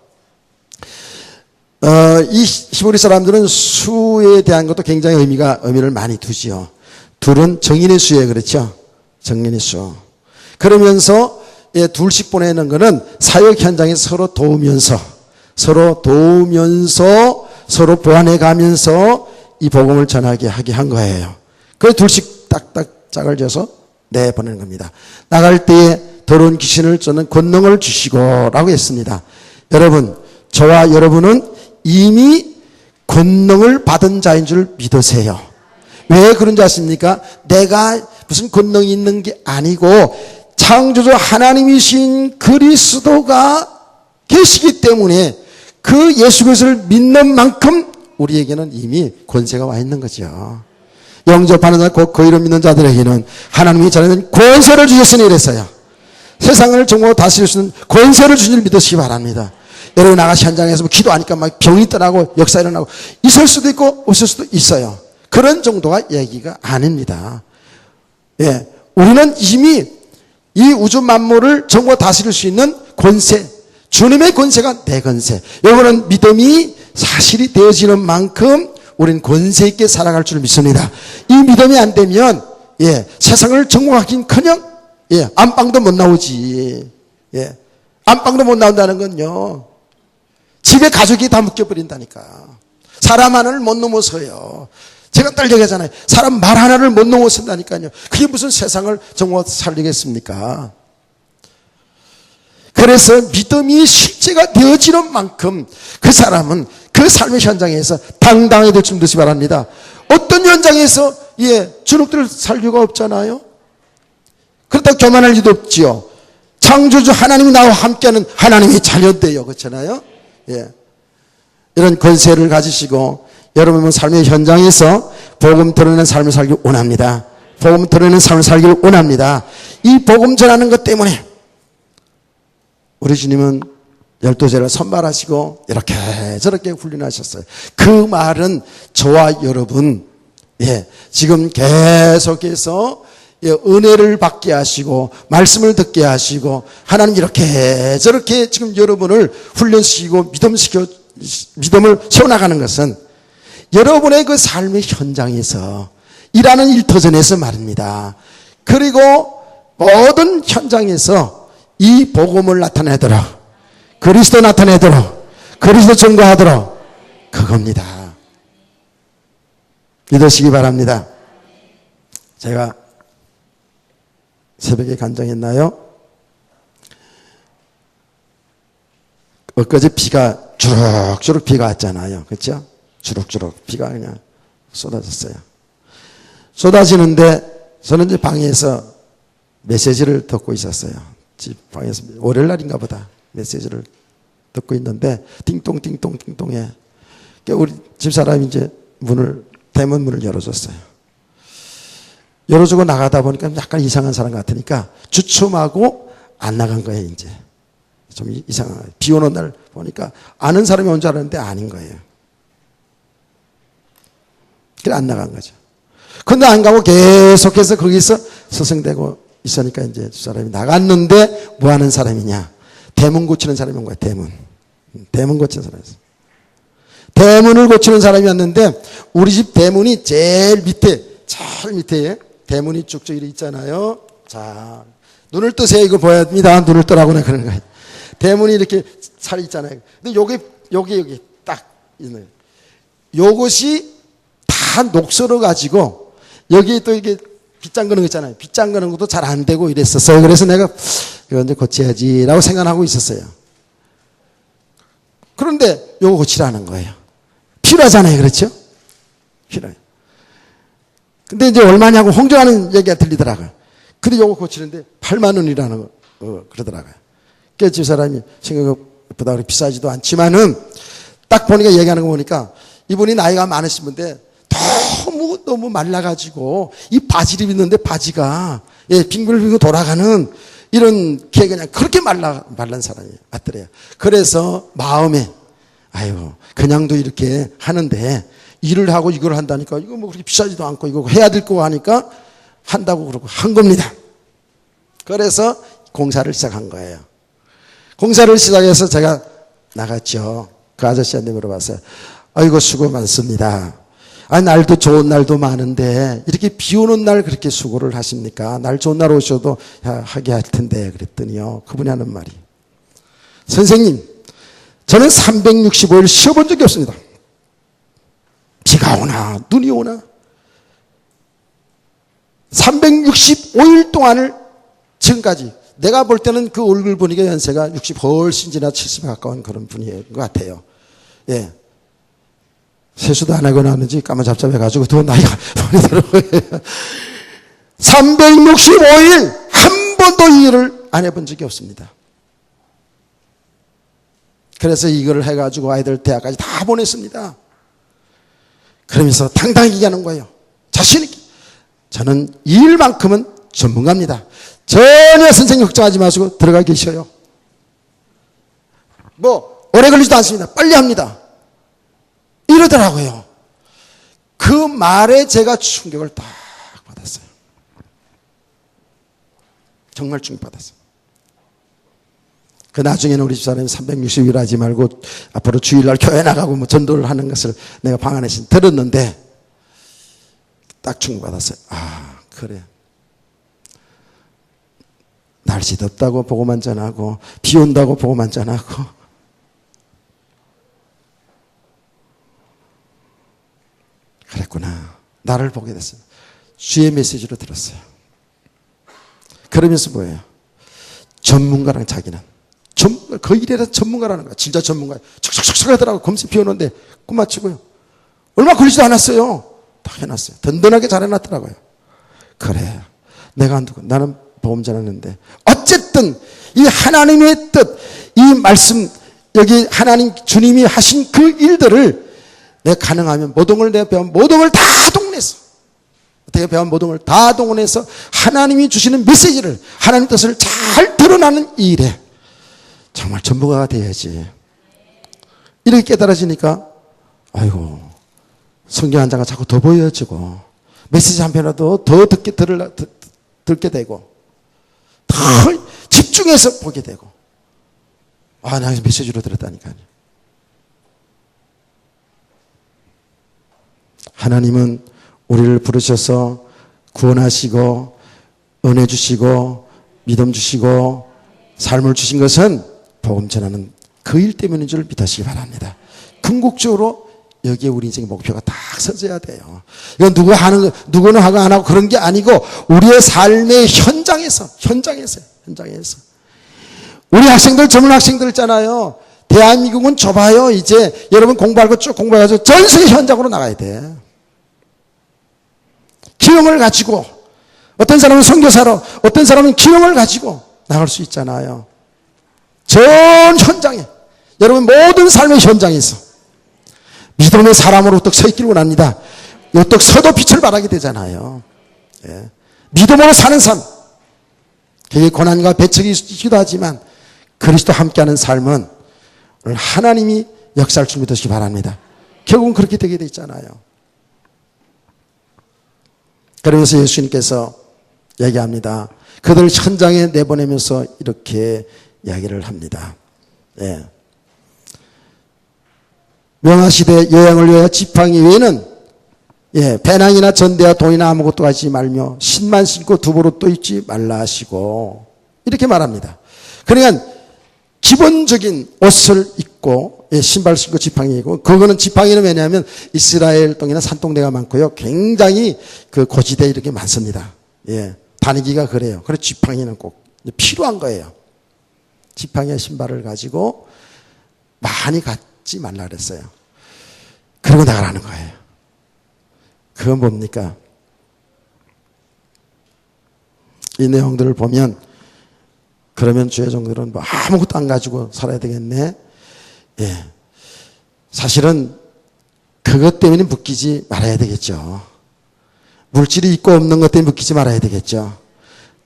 이 히브리 사람들은 수에 대한 것도 굉장히 의미를 많이 두지요. 둘은 정인의 수에 그렇죠. 정인의 수. 그러면서 둘씩 보내는 거는 사역 현장에서 서로 도우면서 서로 보완해 가면서 이 복음을 전하게 하게 한 거예요. 그래서 둘씩 딱딱 짝을 져서 내보내는 겁니다. 나갈 때에 더러운 귀신을 쫓는 권능을 주시고라고 했습니다. 여러분, 저와 여러분은 이미 권능을 받은 자인 줄 믿으세요. 왜 그런지 아십니까? 내가 무슨 권능이 있는 게 아니고 창조주 하나님이신 그리스도가 계시기 때문에 그 예수 그리스도를 믿는 만큼 우리에게는 이미 권세가 와 있는 거죠. 영접하는 자, 곧 그 이름 믿는 자들에게는 하나님이 전하는 권세를 주셨으니 이랬어요. 세상을 정말 다스릴 수 있는 권세를 주신 줄 믿으시기 바랍니다. 여러분 나가시 현장에서 뭐 기도하니까 막 병이 떠나고 역사 일어나고 있을 수도 있고 없을 수도 있어요. 그런 정도가 얘기가 아닙니다. 예, 우리는 이미 이 우주 만물을 정말 다스릴 수 있는 권세, 주님의 권세가 내 권세. 여러분은 믿음이 사실이 되어지는 만큼 우리는 권세 있게 살아갈 줄 믿습니다. 이 믿음이 안 되면 세상을 정복하긴커녕 안방도 못 나오지. 안방도 못 나온다는 건요, 집에 가족이 다 묶여버린다니까. 사람 하나를 못 넘어서요. 제가 늘 얘기하잖아요. 사람 말 하나를 못 넘어선다니까요. 그게 무슨 세상을 정말 살리겠습니까? 그래서 믿음이 실제가 되어지는 만큼 그 사람은 그 삶의 현장에서 당당하게 될 줄 믿으시기 바랍니다. 어떤 현장에서 주눅들 살 이유가 없잖아요. 그렇다고 교만할 일도 없지요. 창조주 하나님이 나와 함께하는 하나님의 자녀인데요. 그렇잖아요. 이런 권세를 가지시고 여러분은 삶의 현장에서 복음 드러내는 삶을 살길 원합니다. 복음 드러내는 삶을 살길 원합니다. 이 복음 전하는 것 때문에 우리 주님은 12제를 선발하시고 이렇게 저렇게 훈련하셨어요. 그 말은 저와 여러분 지금 계속해서 은혜를 받게 하시고 말씀을 듣게 하시고 하나님 이렇게 저렇게 지금 여러분을 훈련시키고 믿음을 세워나가는 것은 여러분의 그 삶의 현장에서 일하는 일터전에서 말입니다. 그리고 모든 현장에서 이 복음을 나타내도록, 그리스도 나타내도록, 그리스도 증거하도록, 그겁니다. 믿으시기 바랍니다. 제가 새벽에 간증했나요? 엊그제 비가 주룩주룩 비가 왔잖아요. 그렇죠? 주룩주룩 비가 그냥 쏟아졌어요. 쏟아지는데 저는 이제 방에서 메시지를 듣고 있었어요. 집 방에서 월요일 날인가 보다 메시지를 듣고 있는데 띵동띵동띵동해. 우리 집사람이 이제 대문 문을 열어줬어요. 열어주고 나가다 보니까 약간 이상한 사람 같으니까 주춤하고 안 나간 거예요. 이제 좀 이상한, 비 오는 날 보니까 아는 사람이 온 줄 알았는데 아닌 거예요. 그래 안 나간 거죠. 근데 안 가고 계속해서 거기서 서성대고 있으니까 이제 두 사람이 나갔는데 뭐 하는 사람이냐? 대문 고치는 사람이 온 거야. 대문 고치는 사람이었어. 대문을 고치는 사람이었는데 우리 집 대문이 제일 밑에 대문이 쭉쭉 이렇게 있잖아요. 자, 눈을 뜨세요. 이거 보여야 됩니다. 눈을 뜨라고 내가 그러는 거예요. 대문이 이렇게 살이 있잖아요. 근데 여기 딱 있는 요것이 다 녹슬어 가지고 여기 또 이게 빗장 거는 거 있잖아요. 빗장 거는 것도 잘 안 되고 이랬었어요. 그래서 내가 이거 이제 고쳐야지라고 생각하고 있었어요. 그런데 요거 고치라는 거예요. 필요하잖아요. 그렇죠? 필요해요. 근데 이제 얼마냐고 홍정하는 얘기가 들리더라고요. 근데 요거 고치는데 8만 원이라는 거 그러더라고요. 그래서 집사람이 생각보다 그렇게 비싸지도 않지만은 딱 보니까 얘기하는 거 보니까 이분이 나이가 많으신 분인데 너무 말라가지고 이 바지를 입는데 바지가 빙글빙글 돌아가는 이런 게 그냥 그렇게 말란 사람이 맞더래요. 그래서 마음에 아이고 그냥도 이렇게 하는데 일을 하고 이걸 한다니까 이거 뭐 그렇게 비싸지도 않고 이거 해야 될 거 하니까 한다고 그러고 한 겁니다. 그래서 공사를 시작한 거예요. 공사를 시작해서 제가 나갔죠. 그 아저씨한테 물어봤어요. 아이고 수고 많습니다. 날도 좋은 날도 많은데 이렇게 비 오는 날 그렇게 수고를 하십니까? 날 좋은 날 오셔도 하게 할 텐데 그랬더니요. 그분이 하는 말이 선생님 저는 365일 쉬어본 적이 없습니다. 비가 오나 눈이 오나 365일 동안을 지금까지 내가 볼 때는 그 얼굴 보니까 연세가 60 훨씬 지나 70에 가까운 그런 분인 것 같아요. 세수도 안 하고 나왔는지 까마잡잡해가지고 더 나이가 많이 들어요. 365일 한 번도 일을 안 해본 적이 없습니다. 그래서 이걸 해가지고 아이들 대학까지 다 보냈습니다. 그러면서 당당히 얘기하는 거예요. 자신 있게. 저는 이 일만큼은 전문가입니다. 전혀 선생님 걱정하지 마시고 들어가 계셔요. 뭐 오래 걸리지도 않습니다. 빨리 합니다. 이러더라고요. 그 말에 제가 충격을 딱 받았어요. 정말 충격받았어요. 그 나중에는 우리 집사람이 360일 하지 말고 앞으로 주일날 교회 나가고 뭐 전도를 하는 것을 내가 방 안에서 들었는데 딱 충격받았어요. 아, 그래. 날씨 덥다고 보고만 전하고 비 온다고 보고만 전하고 그랬구나. 나를 보게 됐어요. 주의 메시지로 들었어요. 그러면서 뭐예요? 전문가랑 자기는 그 일에 전문가라는 거야. 진짜 전문가예요. 척척척척 하더라고. 검색 비 오는데 꿈 맞추고요. 얼마 걸리지도 않았어요. 다 해놨어요. 든든하게 잘 해놨더라고요. 그래. 내가 안 두고 나는 복음 전하는데 어쨌든 이 하나님의 뜻, 이 말씀, 여기 하나님 주님이 하신 그 일들을 내가 가능하면 모든 걸 내가 배운 모든 걸 다 동원해서 어떻게 배운 모든 걸 다 동원해서 하나님이 주시는 메시지를 하나님 뜻을 잘 드러나는 이 일에 정말 전문가가 돼야지. 이렇게 깨달아지니까 아이고 성경 한 장가 자꾸 더 보여지고 메시지 한 편이라도 더 듣게 되고 더 집중해서 보게 되고 아, 나 메시지로 들었다니까요. 하나님은 우리를 부르셔서 구원하시고 은혜 주시고 믿음 주시고 삶을 주신 것은 복음 전하는 그 일 때문인 줄 믿으시기 바랍니다. 궁극적으로 여기에 우리 인생의 목표가 딱 서져야 돼요. 이건 누구는 하고 안 하고 그런 게 아니고 우리의 삶의 현장에서 우리 학생들 젊은 학생들 있잖아요. 대한민국은 좁아요. 이제 여러분 공부할 거 쭉 공부해가지고 전 세계 현장으로 나가야 돼. 기능을 가지고 어떤 사람은 선교사로 어떤 사람은 기능을 가지고 나갈 수 있잖아요. 전 현장에 여러분 모든 삶의 현장에서 믿음의 사람으로 또 서 있기를 원합니다. 또 서도 빛을 발하게 되잖아요. 예. 믿음으로 사는 삶. 그게 고난과 배척이 있기도 하지만 그리스도 함께하는 삶은 오늘 하나님이 역사할 줄 믿으시기 바랍니다. 결국은 그렇게 되게 돼 있잖아요. 그러면서 예수님께서 얘기합니다. 그들을 현장에 내보내면서 이렇게 이야기를 합니다. 예. 명하시되 여행을 위하여 지팡이 외에는 배낭이나 전대와 돈이나 아무것도 가지지 말며 신만 신고 두보로 또 입지 말라 하시고 이렇게 말합니다. 그러니까 기본적인 옷을 입고 신발 신고 지팡이고 그거는 지팡이는 왜냐하면 이스라엘 땅에는 산동네가 많고요. 굉장히 그 고지대 이렇게 많습니다. 예. 다니기가 그래요. 그래서 지팡이는 꼭 필요한 거예요. 지팡이와 신발을 가지고 많이 갖지 말라 그랬어요. 그러고 나가라는 거예요. 그건 뭡니까? 이 내용들을 보면 그러면 주의 종들은 뭐 아무것도 안 가지고 살아야 되겠네. 예. 사실은 그것 때문에 묶이지 말아야 되겠죠. 물질이 있고 없는 것 때문에 묶이지 말아야 되겠죠.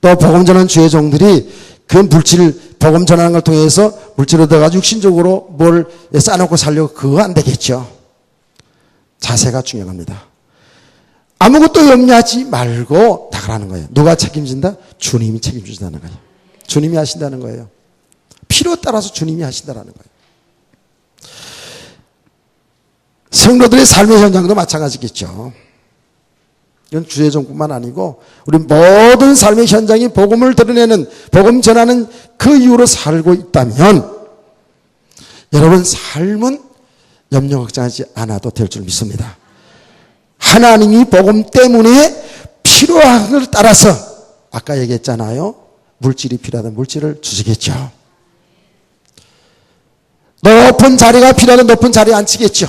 또 복음 전하는 주의 종들이 그 물질, 복음 전하는 걸 통해서 물질을 얻어가지고 육신적으로 뭘 쌓아놓고 살려고 그거 안 되겠죠. 자세가 중요합니다. 아무것도 염려하지 말고 나가라는 거예요. 누가 책임진다? 주님이 책임진다는 거예요. 주님이 하신다는 거예요. 필요에 따라서 주님이 하신다는 거예요. 성도들의 삶의 현장도 마찬가지겠죠. 이건 주의종뿐만 아니고 우리 모든 삶의 현장이 복음을 드러내는 복음 전하는 그 이유로 살고 있다면 여러분 삶은 염려 걱정하지 않아도 될 줄 믿습니다. 하나님이 복음 때문에 필요한 걸 따라서 아까 얘기했잖아요. 물질이 필요하다면 물질을 주시겠죠. 높은 자리가 필요하다면 높은 자리에 앉히겠죠.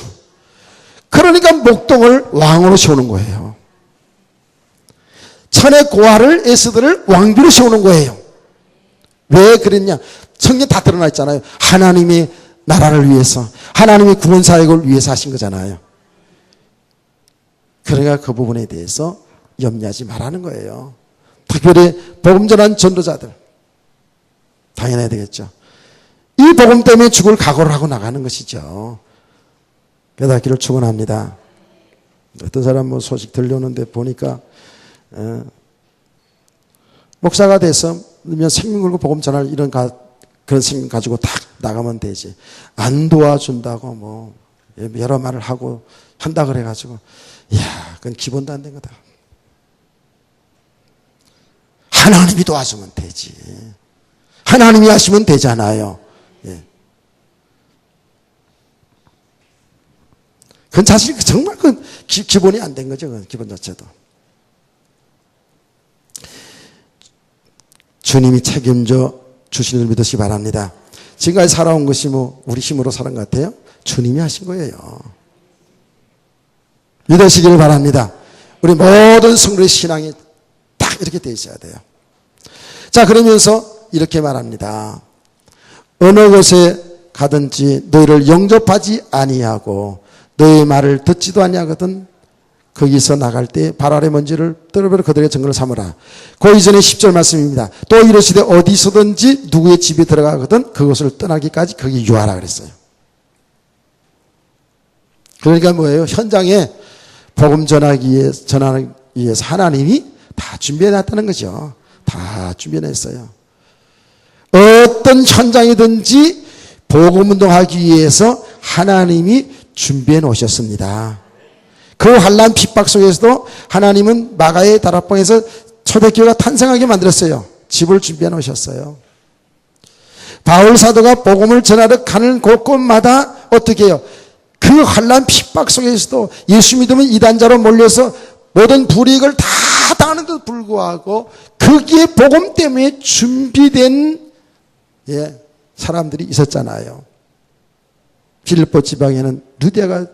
그러니까 목동을 왕으로 세우는 거예요. 천의 고아를 에스더를 왕비로 세우는 거예요. 왜 그랬냐? 성경 다 드러나 있잖아요. 하나님의 나라를 위해서 하나님의 구원 사역을 위해서 하신 거잖아요. 그러니까 그 부분에 대해서 염려하지 말라는 거예요. 특별히 복음 전한 전도자들 당연해야 되겠죠. 이 복음 때문에 죽을 각오를 하고 나가는 것이죠. 깨닫기를 축원합니다. 어떤 사람 뭐 소식 들려오는데 보니까 목사가 돼서 생명 걸고 복음 전할 이런 그런 생명 가지고 딱 나가면 되지. 안 도와준다고 뭐 여러 말을 하고 한다 그래가지고 그건 기본도 안 된 거다. 하나님이 도와주면 되지. 하나님이 하시면 되잖아요. 그건 사실 정말 기본이 안 된 거죠. 그건 기본 자체도. 주님이 책임져 주시는 걸 믿으시기 바랍니다. 지금까지 살아온 것이 뭐 우리 힘으로 살은 것 같아요? 주님이 하신 거예요. 믿으시기를 바랍니다. 우리 모든 성도의 신앙이 딱 이렇게 돼 있어야 돼요. 자, 그러면서 이렇게 말합니다. 어느 곳에 가든지 너희를 영접하지 아니하고 너희 말을 듣지도 아니하거든 거기서 나갈 때 발 아래 먼지를 떨어버려 그들의 증거를 삼으라. 그 이전에 10절 말씀입니다. 또 이르시되 어디서든지 누구의 집에 들어가거든 그곳을 떠나기까지 거기 유하라 그랬어요. 그러니까 뭐예요? 현장에 복음 전하기 위해서 하나님이 다 준비해 놨다는 거죠. 다 준비해 놨어요. 어떤 현장이든지 복음 운동하기 위해서 하나님이 준비해 놓으셨습니다. 그 환난 핍박 속에서도 하나님은 마가의 다락방에서 초대교회가 탄생하게 만들었어요. 집을 준비해 놓으셨어요. 바울 사도가 복음을 전하러 가는 곳곳마다 어떻게 해요? 그 환난 핍박 속에서도 예수 믿으면 이단자로 몰려서 모든 불이익을 다 당하는데도 불구하고 거기에 복음 때문에 준비된 사람들이 있었잖아요. 빌립보 지방에는 루디아가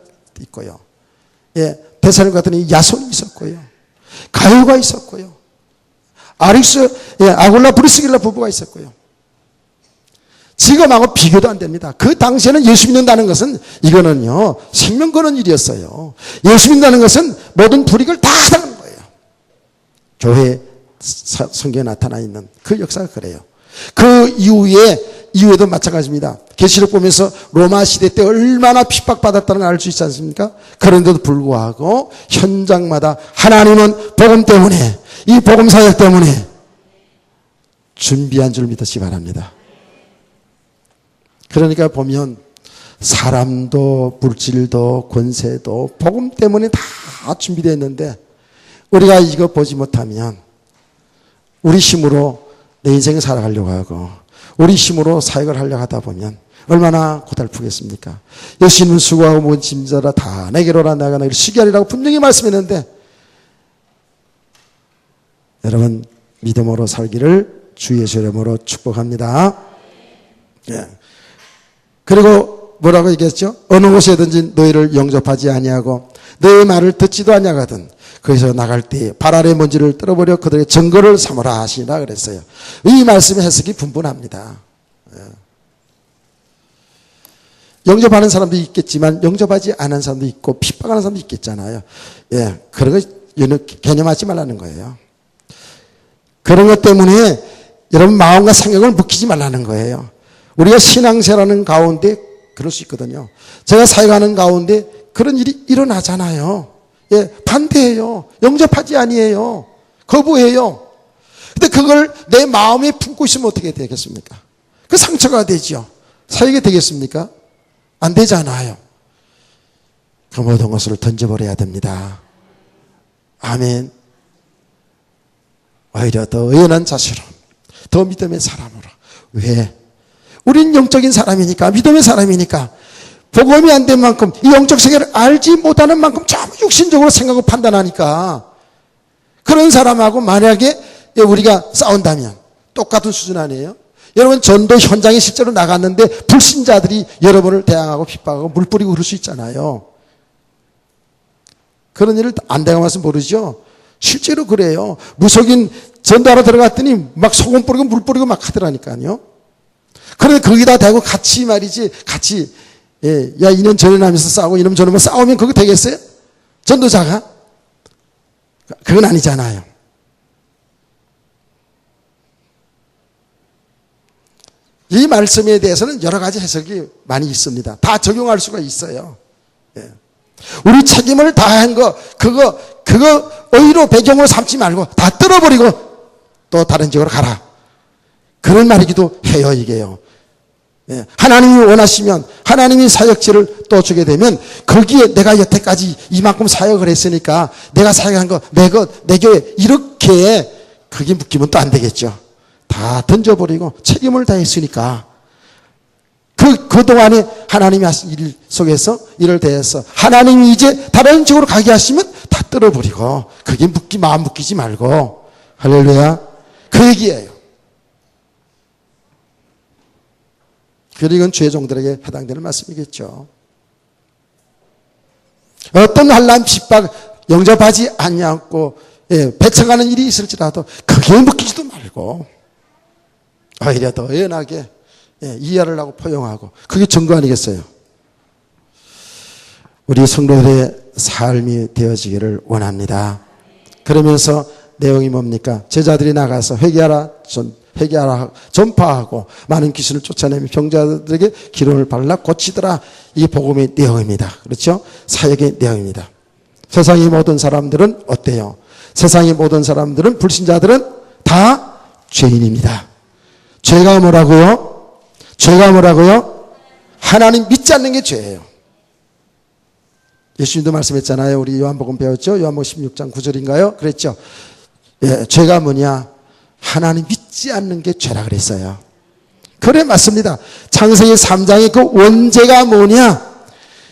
있고요. 데살로니가 같은 야손이 있었고요. 가요가 있었고요. 아굴라 브리스길라 부부가 있었고요. 지금하고 비교도 안 됩니다. 그 당시에는 예수 믿는다는 것은 이거는요 생명 거는 일이었어요. 예수 믿는다는 것은 모든 불이익을 다 당하는 거예요. 교회 성경에 나타나 있는 그 역사가 그래요. 그 이후에도 마찬가지입니다. 계시록 보면서 로마 시대 때 얼마나 핍박받았다는 걸 알 수 있지 않습니까? 그런데도 불구하고 현장마다 하나님은 복음 때문에 이 복음 사역 때문에 준비한 줄 믿으시기 바랍니다. 그러니까 보면 사람도 물질도 권세도 복음 때문에 다 준비되어 있는데 우리가 이거 보지 못하면 우리 힘으로 내 인생을 살아가려고 하고 우리 힘으로 사역을 하려고 하다 보면 얼마나 고달프겠습니까? 예수님은 수고하고 무거운 짐자라 다 내게로 오라 내가 너희를 쉬게 하리라고 분명히 말씀했는데 여러분 믿음으로 살기를 주 예수 이름으로 축복합니다. 그리고 뭐라고 얘기했죠? 어느 곳에든지 너희를 영접하지 아니하고 너희 말을 듣지도 아니하거든 거기서 나갈 때 발 아래 먼지를 떨어버려 그들의 증거를 삼으라 하시라 그랬어요. 이 말씀의 해석이 분분합니다. 영접하는 사람도 있겠지만 영접하지 않은 사람도 있고 핍박하는 사람도 있겠잖아요. 그런 거 개념하지 말라는 거예요. 그런 것 때문에 여러분 마음과 생각을 묵히지 말라는 거예요. 우리가 신앙생활하는 가운데 그럴 수 있거든요. 제가 사역하는 가운데 그런 일이 일어나잖아요. 반대해요. 영접하지 아니에요. 거부해요. 근데 그걸 내 마음에 품고 있으면 어떻게 되겠습니까? 그 상처가 되죠. 사역이 되겠습니까? 안 되잖아요. 그 모든 것을 던져버려야 됩니다. 아멘. 오히려 더 의연한 자세로, 더 믿음의 사람으로. 왜? 우린 영적인 사람이니까, 믿음의 사람이니까 복음이 안 된 만큼 이 영적 세계를 알지 못하는 만큼 좀 육신적으로 생각하고 판단하니까 그런 사람하고 만약에 우리가 싸운다면 똑같은 수준 아니에요? 여러분 전도 현장에 실제로 나갔는데 불신자들이 여러분을 대항하고 핍박하고 물 뿌리고 그럴 수 있잖아요. 그런 일을 안 당해봐서 모르죠. 실제로 그래요. 무속인 전도하러 들어갔더니 막 소금 뿌리고 물 뿌리고 막 하더라니까요. 그런데 거기다 대고 같이 말이지 같이 야 이놈 저놈 하면서 싸우고 이놈 저놈 싸우면 그거 되겠어요? 전도자가? 그건 아니잖아요. 이 말씀에 대해서는 여러 가지 해석이 많이 있습니다. 다 적용할 수가 있어요. 예. 우리 책임을 다한 거, 그거 의로 배경으로 삼지 말고 다 떨어버리고 또 다른 지역으로 가라. 그런 말이기도 해요, 이게요. 예. 하나님이 원하시면 하나님이 사역지를 또 주게 되면 거기에 내가 여태까지 이만큼 사역을 했으니까 내가 사역한 거, 내 교회 이렇게 그게 묶이면 또 안 되겠죠. 다 던져버리고 책임을 다했으니까 그동안에 하나님이 하신 일 속에서 일을 대해서 하나님이 이제 다른 쪽으로 가게 하시면 다 떨어버리고 그게 마음 묶이지 말고 할렐루야 그 얘기예요. 그리고 이건 죄종들에게 해당되는 말씀이겠죠. 어떤 환난 핍박 영접하지 않고 배척하는 일이 있을지라도 그게 묶이지도 말고 오히려 더 연하게 이해를 하고 포용하고 그게 전거 아니겠어요? 우리 성도들의 삶이 되어지기를 원합니다. 그러면서 내용이 뭡니까? 제자들이 나가서 회개하라 전파하고 많은 귀신을 쫓아내며 병자들에게 기름을 발라 고치더라. 이 복음의 내용입니다. 그렇죠? 사역의 내용입니다. 세상의 모든 사람들은 어때요? 세상의 모든 사람들은 불신자들은 다 죄인입니다. 죄가 뭐라고요? 죄가 뭐라고요? 하나님 믿지 않는 게 죄예요. 예수님도 말씀했잖아요. 우리 요한복음 배웠죠? 요한복음 16장 9절인가요? 그랬죠? 예, 죄가 뭐냐? 하나님 믿지 않는 게 죄라 그랬어요. 그래 맞습니다. 창세기 3장의 그 원죄가 뭐냐?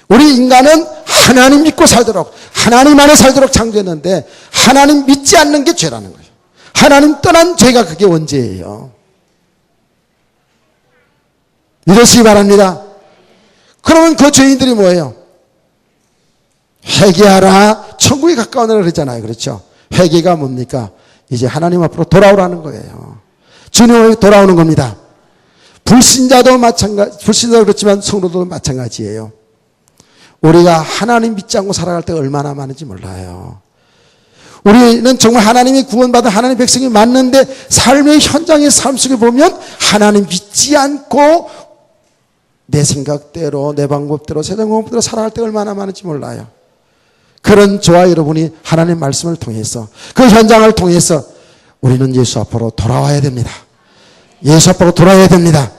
우리 인간은 하나님 믿고 살도록 하나님 안에 살도록 창조했는데 하나님 믿지 않는 게 죄라는 거예요. 하나님 떠난 죄가 그게 원죄예요. 믿으시기 바랍니다. 그러면 그 죄인들이 뭐예요? 회개하라 천국에 가까우느라 그랬잖아요. 그렇죠? 회개가 뭡니까? 이제 하나님 앞으로 돌아오라는 거예요. 주님에게 돌아오는 겁니다. 불신자도 그렇지만 성도도 마찬가지예요. 우리가 하나님 믿지 않고 살아갈 때가 얼마나 많은지 몰라요. 우리는 정말 하나님이 구원받은 하나님의 백성이 맞는데 삶의 현장의 삶 속에 보면 하나님 믿지 않고 내 생각대로 내 방법대로 세상 방법대로 살아갈 때가 얼마나 많은지 몰라요. 그런 저와 여러분이 하나님의 말씀을 통해서 그 현장을 통해서 우리는 예수 앞으로 돌아와야 됩니다. 예수 앞으로 돌아와야 됩니다.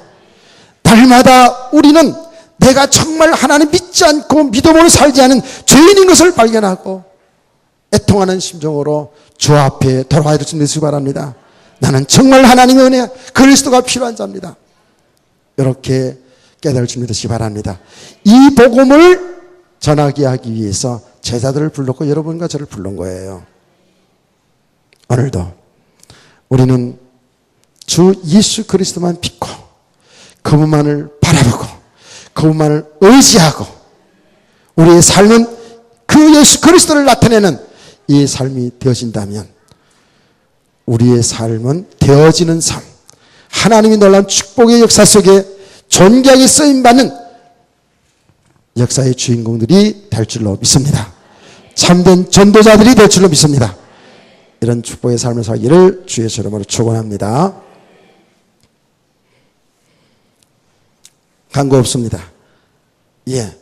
날마다 우리는 내가 정말 하나님 믿지 않고 믿음으로 살지 않은 죄인인 것을 발견하고 애통하는 심정으로 주 앞에 돌아와야 될 수 있으시기 바랍니다. 나는 정말 하나님의 은혜 그리스도가 필요한 자입니다. 이렇게 깨달을 줄 믿으시기 바랍니다. 이 복음을 전하게 하기 위해서 제자들을 불렀고 여러분과 저를 부른 거예요. 오늘도 우리는 주 예수 그리스도만 믿고 그분만을 바라보고 그분만을 의지하고 우리의 삶은 그 예수 그리스도를 나타내는 이 삶이 되어진다면 우리의 삶은 되어지는 삶, 하나님이 놀라운 축복의 역사 속에 존귀하게 쓰임받는 역사의 주인공들이 될 줄로 믿습니다. 참된 전도자들이 될 줄로 믿습니다. 이런 축복의 삶을 살기를 주의 이름으로 축원합니다. 광고 없습니다. 예.